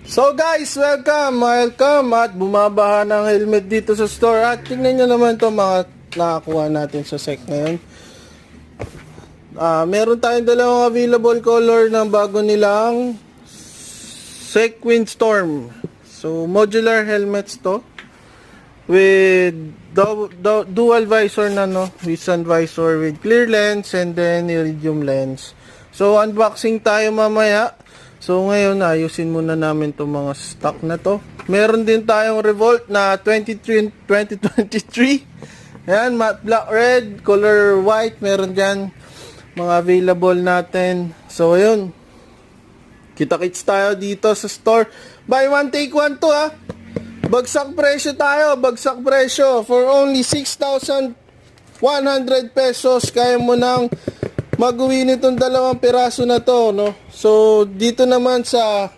So guys, welcome at bumabaha ng helmet dito sa store. At tingnan nyo naman to mga nakakuha natin sa sec ngayon. Meron tayong dalawang available color ng bago nilang Sequin Storm. So modular helmets to with dual visor na with sun visor with clear lens and then iridium lens. So unboxing tayo mamaya. So ngayon ayusin muna namin itong mga stock na to. Meron din tayong Revolt na 2023. Ayan, matte black red, color white, meron dyan mga available natin. So ayun, kita-kits tayo dito sa store. Buy one take one to Bagsak presyo tayo, bagsak presyo. For only 6,100 pesos, kaya mo nang mag-uwi nitong dalawang piraso na to, no? So, dito naman sa